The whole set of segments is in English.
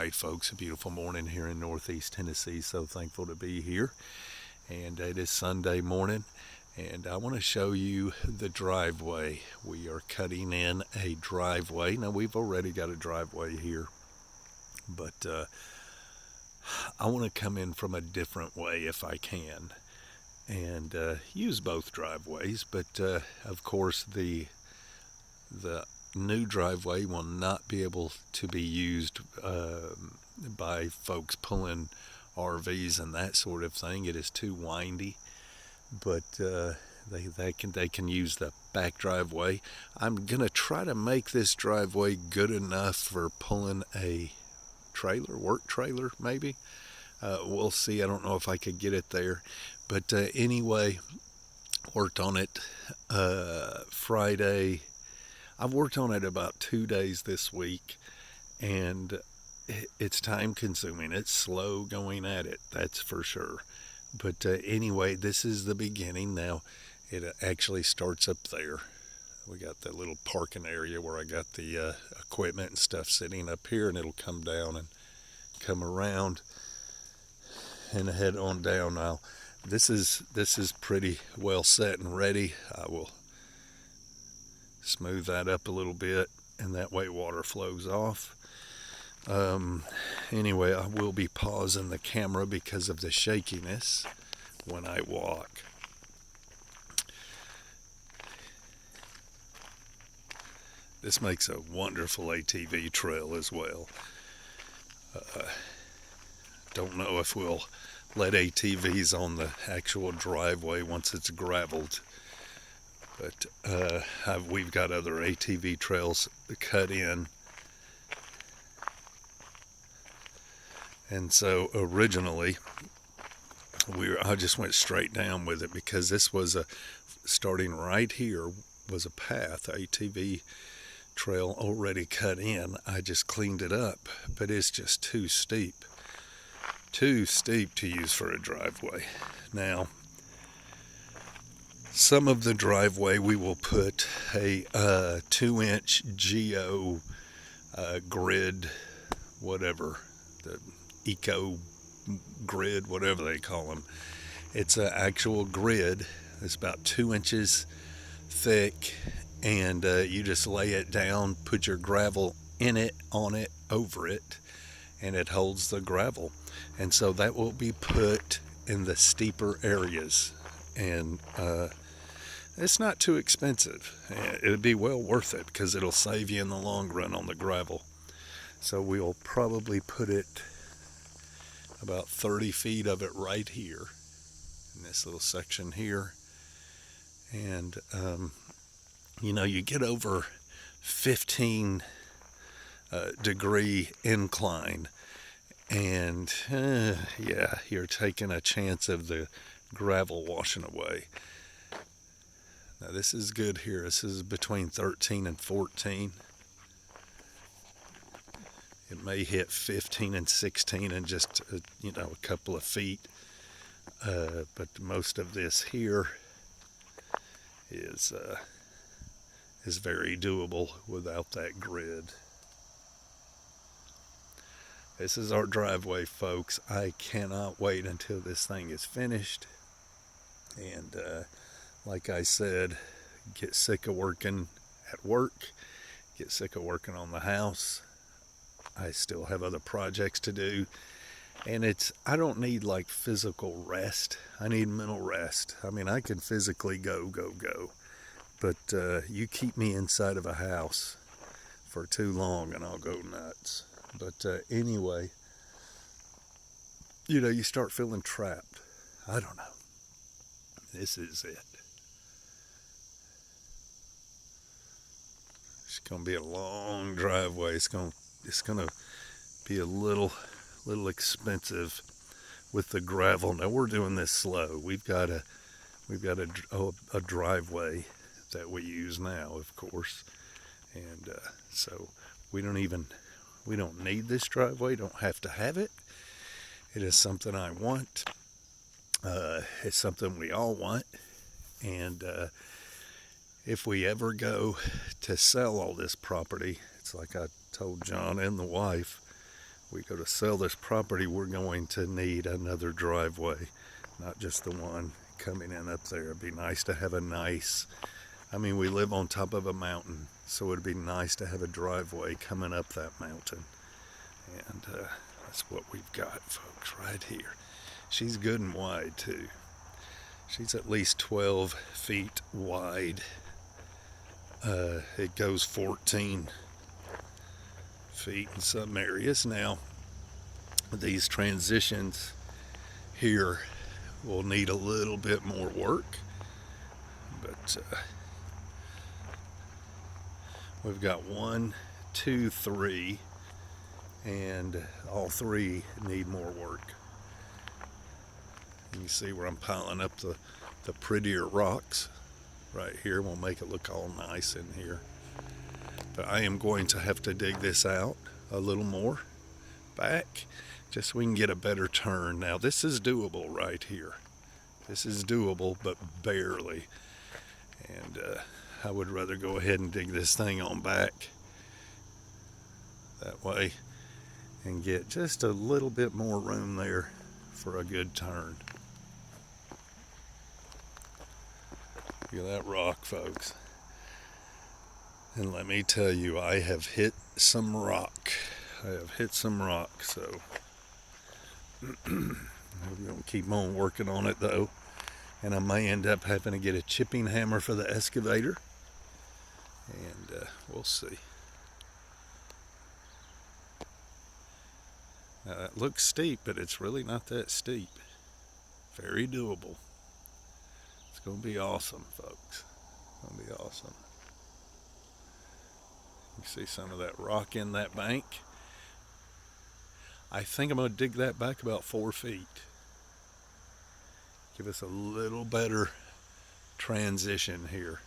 right, folks, a beautiful morning here in Northeast Tennessee. So thankful to be here. And it is Sunday morning, and I want to show you the driveway. We are cutting in a driveway. Now, we've already got a driveway here, but I want to come in from a different way if I can and use both driveways. But of course, the new driveway will not be able to be used by folks pulling RVs and that sort of thing. It is too windy, but they can use the back driveway. I'm gonna try to make this driveway good enough for pulling a trailer, work trailer maybe. We'll see. I don't know if I could get it there, but anyway, worked on it Friday. I've worked on it about 2 days this week, and it's time consuming. It's slow going at it, that's for sure. But anyway, this is the beginning. Now, it actually starts up there. We got the little parking area where I got the equipment and stuff sitting up here, and it'll come down and come around and head on down. Now, this is pretty well set and ready. I will smooth that up a little bit, and that way water flows off. Anyway, I will be pausing the camera because of the shakiness when I walk. This makes a wonderful ATV trail as well. Don't know if we'll let ATVs on the actual driveway once it's graveled, but we've got other ATV trails cut in. And so originally, I just went straight down with it because this was starting right here was a path, ATV trail already cut in. I just cleaned it up, but it's just too steep to use for a driveway. Now, some of the driveway we will put a 2-inch geo grid, whatever, the eco grid, whatever they call them. It's an actual grid. It's about 2 inches thick, and you just lay it down, put your gravel in it, on it, over it, and it holds the gravel. And so that will be put in the steeper areas, and it's not too expensive. It'll be well worth it because it'll save you in the long run on the gravel. So we'll probably put it about 30 feet of it right here in this little section here. And you get over 15 degree incline, and you're taking a chance of the gravel washing away. Now this is good here. This is between 13 and 14. It may hit 15 and 16 in just a couple of feet, but most of this here is very doable without that grid. This is our driveway, folks. I cannot wait until this thing is finished. And like I said, get sick of working at work, get sick of working on the house. I still have other projects to do. And I don't need like physical rest. I need mental rest. I mean, I can physically go. But you keep me inside of a house for too long and I'll go nuts. But anyway, you start feeling trapped. I don't know. This is it. It's going to be a long driveway. It's going to be a little expensive with the gravel. Now we're doing this slow. We've got a driveway that we use now, of course, and so we don't need this driveway. Don't have to have it. It is something I want. It's something we all want, and if we ever go to sell all this property, it's like I told John and the wife, we go to sell this property, we're going to need another driveway, not just the one coming in up there. It'd be nice to have we live on top of a mountain, so it'd be nice to have a driveway coming up that mountain. And that's what we've got, folks, right here. She's good and wide, too. She's at least 12 feet wide. It goes 14 feet in some areas. Now, these transitions here will need a little bit more work, but we've got 1, 2, 3, and all 3 need more work. You see where I'm piling up the prettier rocks right here. We'll make it look all nice in here. But I am going to have to dig this out a little more back, just so we can get a better turn. Now this is doable right here. This is doable, but barely. And I would rather go ahead and dig this thing on back that way and get just a little bit more room there for a good turn. Look at that rock, folks. And let me tell you, I have hit some rock. So I'm going to keep on working on it, though. And I may end up having to get a chipping hammer for the excavator. And we'll see. Now, that looks steep, but it's really not that steep. Very doable. It's going to be awesome, folks. It's going to be awesome. You see some of that rock in that bank? I think I'm going to dig that back about 4 feet. Give us a little better transition here.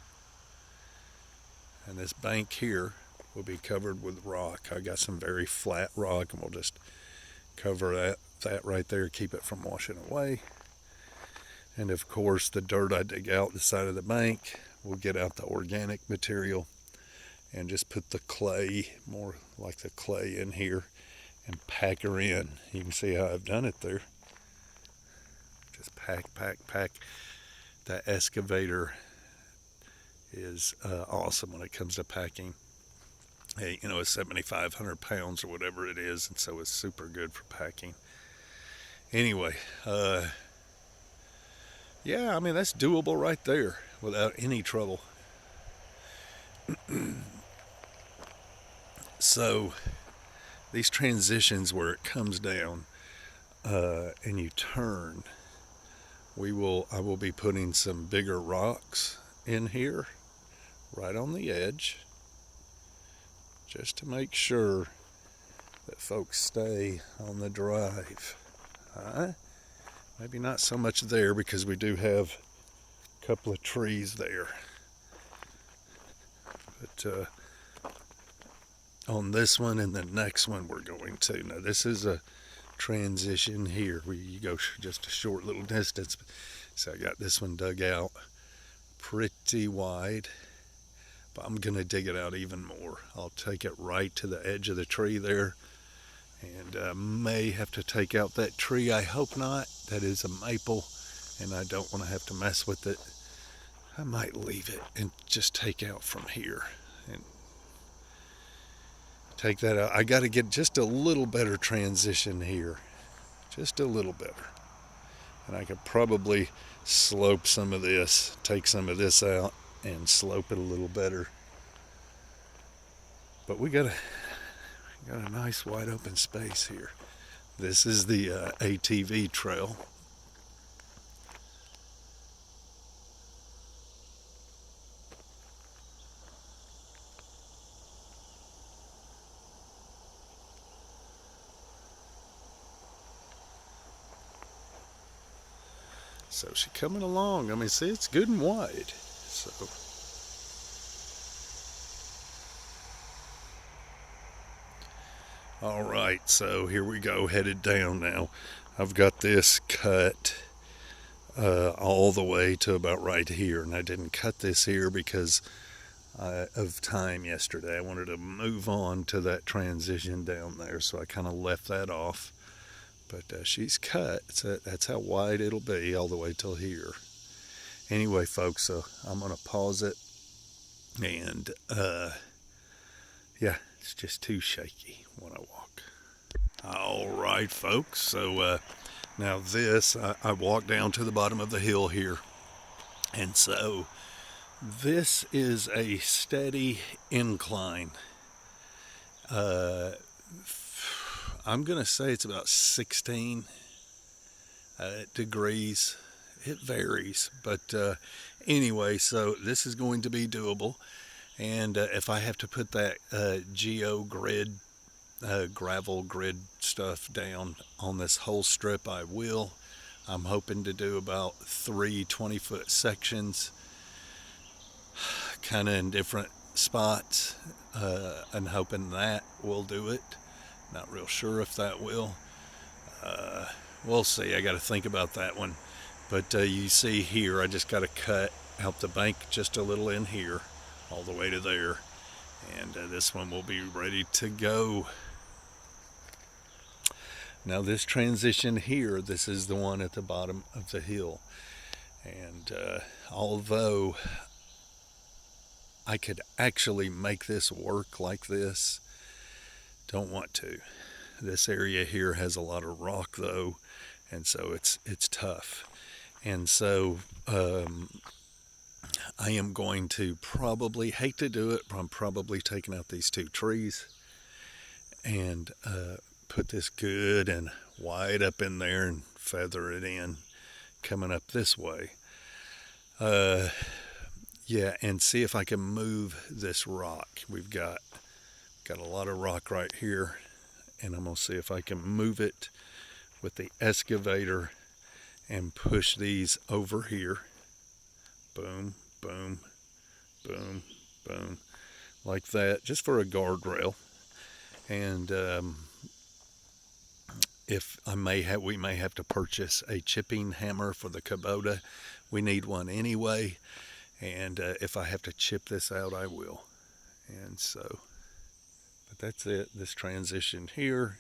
And this bank here will be covered with rock. I got some very flat rock, and we'll just cover that right there, keep it from washing away. And of course, the dirt I dig out the side of the bank, we'll get out the organic material and just put the clay, more like the clay, in here and pack her in. You can see how I've done it there. Just pack. That excavator is awesome when it comes to packing. Hey, it's 7,500 pounds or whatever it is, and so it's super good for packing. Anyway, yeah, that's doable right there without any trouble. So these transitions where it comes down and you turn, I will be putting some bigger rocks in here right on the edge, just to make sure that folks stay on the drive. Maybe not so much there, because we do have a couple of trees there. But on this one and the next one we're going to. Now this is a transition here where you go just a short little distance. So I got this one dug out pretty wide, but I'm going to dig it out even more. I'll take it right to the edge of the tree there, and may have to take out that tree. I hope not. That is a maple, and I don't want to have to mess with it. I might leave it and just take out from here and take that out. I got to get just a little better transition here, just a little better. And I could probably slope some of this, take some of this out and slope it a little better. But we got a nice wide open space here. This is the ATV trail. So she's coming along. See, it's good and wide. So all right, so here we go, headed down now. I've got this cut all the way to about right here, and I didn't cut this here because of time yesterday. I wanted to move on to that transition down there, so I kind of left that off. But she's cut. That's how wide it'll be all the way till here. Anyway, folks, so I'm going to pause it. And yeah, it's just too shaky when I walk. All right, folks. So now this, I walked down to the bottom of the hill here. And so this is a steady incline. I'm going to say it's about 16 degrees. It varies. But anyway, so this is going to be doable. And if I have to put that geo grid, gravel grid stuff down on this whole strip, I will. I'm hoping to do about 3 20-foot sections, kind of in different spots, and hoping that will do it. Not real sure if that will. We'll see. I got to think about that one. But you see here, I just got to cut out the bank just a little in here, all the way to there. And this one will be ready to go. Now this transition here, this is the one at the bottom of the hill. And although I could actually make this work like this, don't want to. This area here has a lot of rock though, and so it's tough. And so I am going to probably, hate to do it, but I'm probably taking out these 2 trees and put this good and wide up in there and feather it in coming up this way. Yeah, and see if I can move this rock. We've got a lot of rock right here, and I'm going to see if I can move it with the excavator and push these over here. Boom, boom, boom, boom, like that, just for a guardrail. And if we may have to purchase a chipping hammer for the Kubota. We need one anyway. And if I have to chip this out, I will. And so, but that's it. This transition here.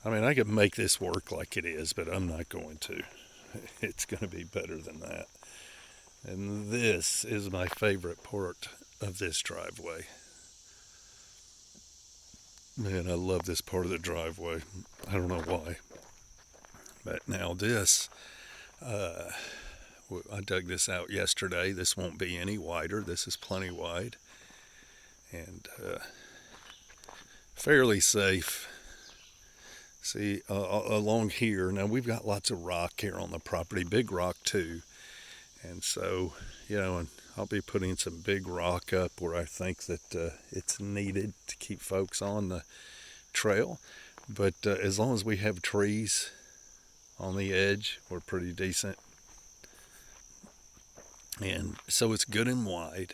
I mean, I could make this work like it is, but I'm not going to. It's going to be better than that. And this is my favorite part of this driveway. Man, I love this part of the driveway. I don't know why. But now this, I dug this out yesterday. This won't be any wider. This is plenty wide. And fairly safe. See, along here, now we've got lots of rock here on the property, big rock too. And so, and I'll be putting some big rock up where I think that it's needed to keep folks on the trail. But as long as we have trees on the edge, we're pretty decent. And so it's good and wide.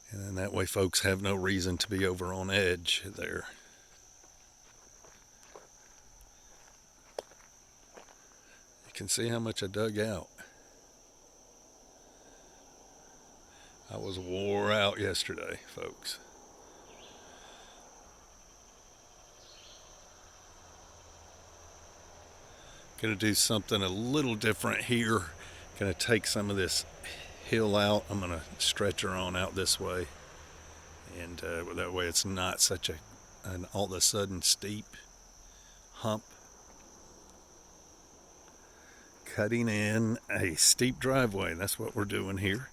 And then that way folks have no reason to be over on edge there. You can see how much I dug out. I was wore out yesterday, folks. Gonna do something a little different here. Gonna take some of this hill out. I'm gonna stretch her on out this way. And that way it's not such an all of a sudden steep hump. Cutting in a steep driveway. That's what we're doing here.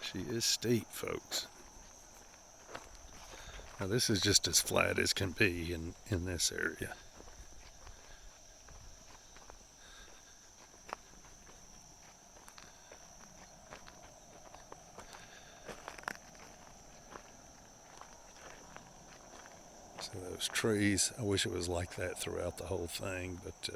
She is steep, folks. Now this is just as flat as can be in this area. So those trees, I wish it was like that throughout the whole thing, but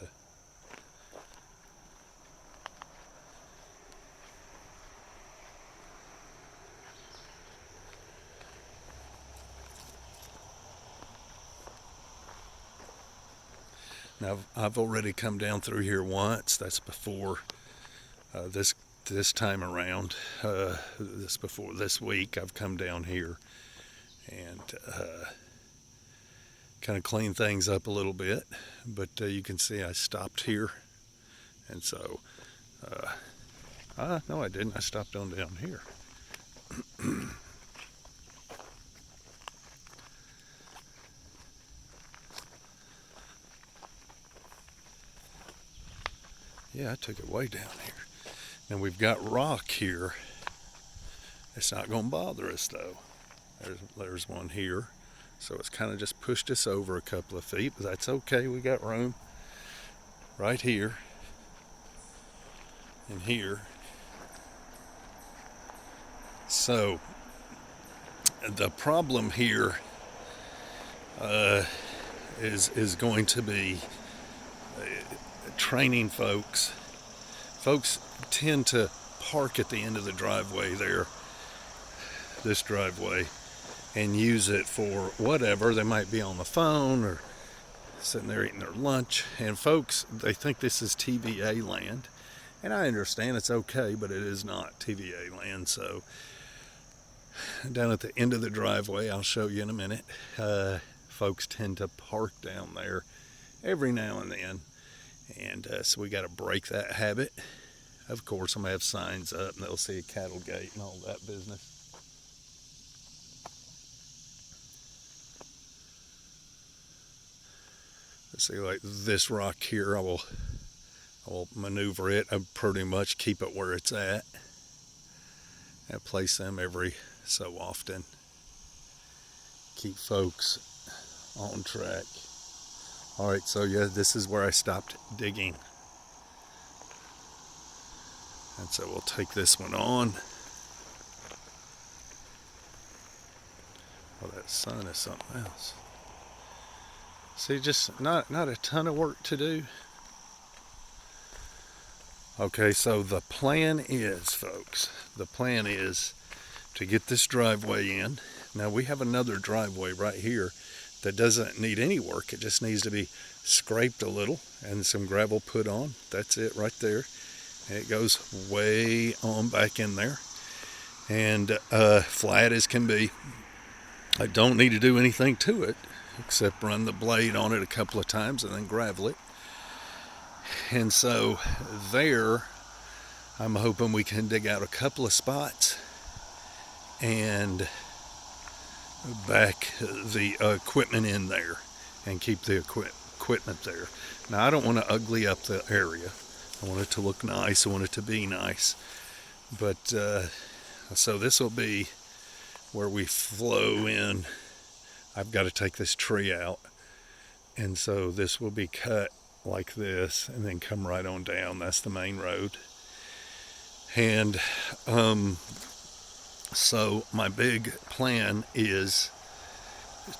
now I've already come down through here once. That's before this this time around, this week, I've come down here and kind of cleaned things up a little bit. But you can see I stopped here, and so no, I didn't. I stopped on down here. Yeah, I took it way down here. And we've got rock here. It's not going to bother us though. There's one here. So it's kind of just pushed us over a couple of feet, but that's okay. We got room right here and here. So the problem here is going to be training folks. Folks tend to park at the end of the driveway there, this driveway, and use it for whatever. They might be on the phone or sitting there eating their lunch. And folks, they think this is TVA land. And I understand it's okay, but it is not TVA land. So down at the end of the driveway, I'll show you in a minute, folks tend to park down there every now and then. And so we got to break that habit. Of course, I'm going to have signs up and they'll see a cattle gate and all that business. Let's see, like this rock here, I will maneuver it. I pretty much keep it where it's at. I place them every so often. Keep folks on track. All right, so yeah, this is where I stopped digging. And so we'll take this one on. Oh, that sun is something else. See, just not a ton of work to do. Okay, so the plan is, folks, the plan is to get this driveway in. Now we have another driveway right here that doesn't need any work. It just needs to be scraped a little and some gravel put on. That's it right there. And it goes way on back in there. And flat as can be. I don't need to do anything to it except run the blade on it a couple of times and then gravel it. And so there, I'm hoping we can dig out a couple of spots and back the equipment in there and keep the equipment there. Now I don't want to ugly up the area. I want it to look nice. I want it to be nice. But so this will be where we flow in. I've got to take this tree out, and so this will be cut like this and then come right on down. That's the main road. And so my big plan is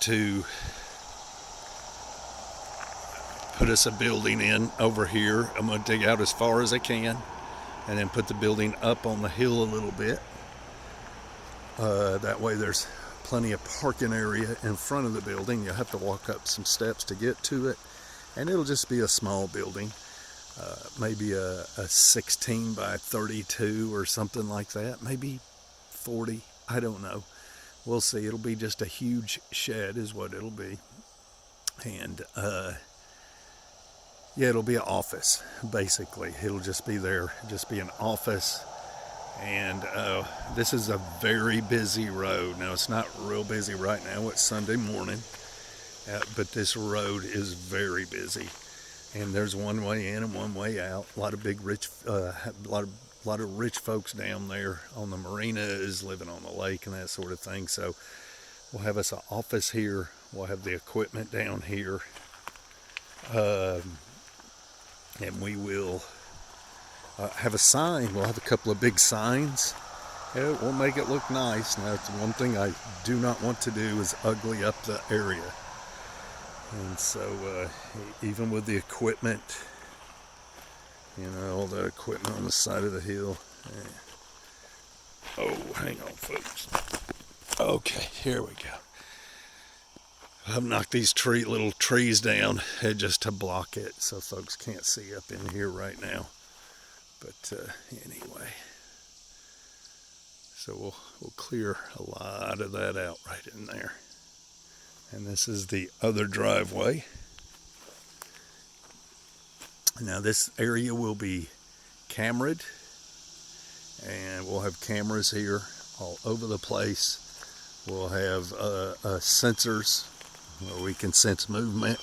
to put us a building in over here. I'm going to dig out as far as I can and then put the building up on the hill a little bit. That way there's plenty of parking area in front of the building. You'll have to walk up some steps to get to it, and it'll just be a small building, maybe a 16 by 32 or something like that, maybe 40, I don't know. We'll see. It'll be just a huge shed is what it'll be. And yeah, it'll be an office, basically. It'll just be there, just be an office. And this is a very busy road. Now, it's not real busy right now. It's Sunday morning. But this road is very busy. And there's one way in and one way out. A lot of big rich, a lot of rich folks down there on the marina is living on the lake and that sort of thing. So we'll have us an office here. We'll have the equipment down here. And we will have a sign. We'll have a couple of big signs. It will make it look nice. Now, it's one thing I do not want to do is ugly up the area. And so even with the equipment, you know, all the equipment on the side of the hill. Oh, hang on, folks. Okay, here we go. I've knocked these little trees down just to block it so folks can't see up in here right now. But anyway, So we'll clear a lot of that out right in there. And this is the other driveway. Now this area will be cameraed, and we'll have cameras here all over the place. We'll have sensors where we can sense movement,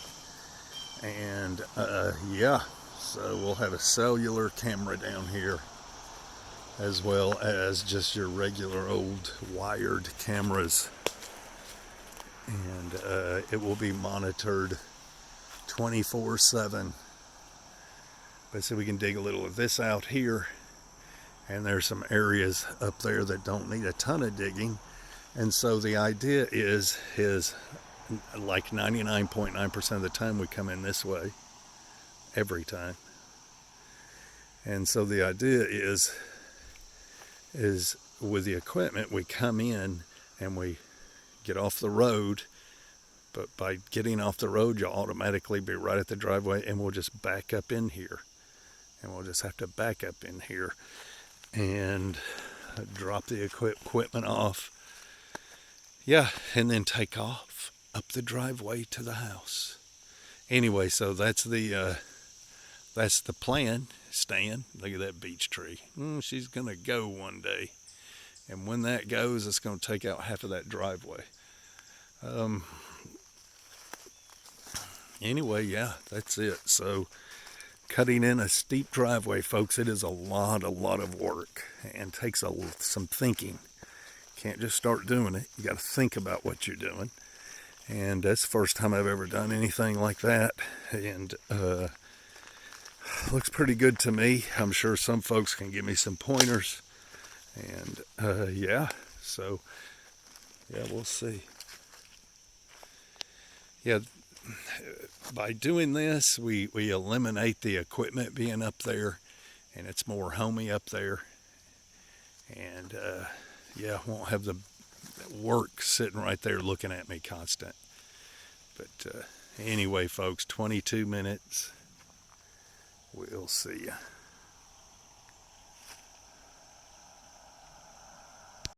and yeah, so we'll have a cellular camera down here, as well as just your regular old wired cameras, and it will be monitored 24/7. But so we can dig a little of this out here, and there's some areas up there that don't need a ton of digging. And so the idea is like 99.9% of the time we come in this way, every time. And so the idea is with the equipment, we come in and we get off the road, but by getting off the road, you'll automatically be right at the driveway, and we'll just back up in here. And we'll just have to back up in here and drop the equipment off. Yeah, and then take off up the driveway to the house. Anyway, so that's the plan. Stan, look at that beech tree. She's gonna go one day, and when that goes, it's gonna take out half of that driveway. Anyway, yeah, that's it. So cutting in a steep driveway, folks, it is a lot of work, and takes some thinking. Can't just start doing it. You got to think about what you're doing. And that's the first time I've ever done anything like that. And looks pretty good to me. I'm sure some folks can give me some pointers. And yeah, so yeah, we'll see. Yeah, by doing this, we eliminate the equipment being up there, and it's more homey up there. And yeah, won't have the work sitting right there looking at me constant. But anyway, folks, 22 minutes. We'll see ya.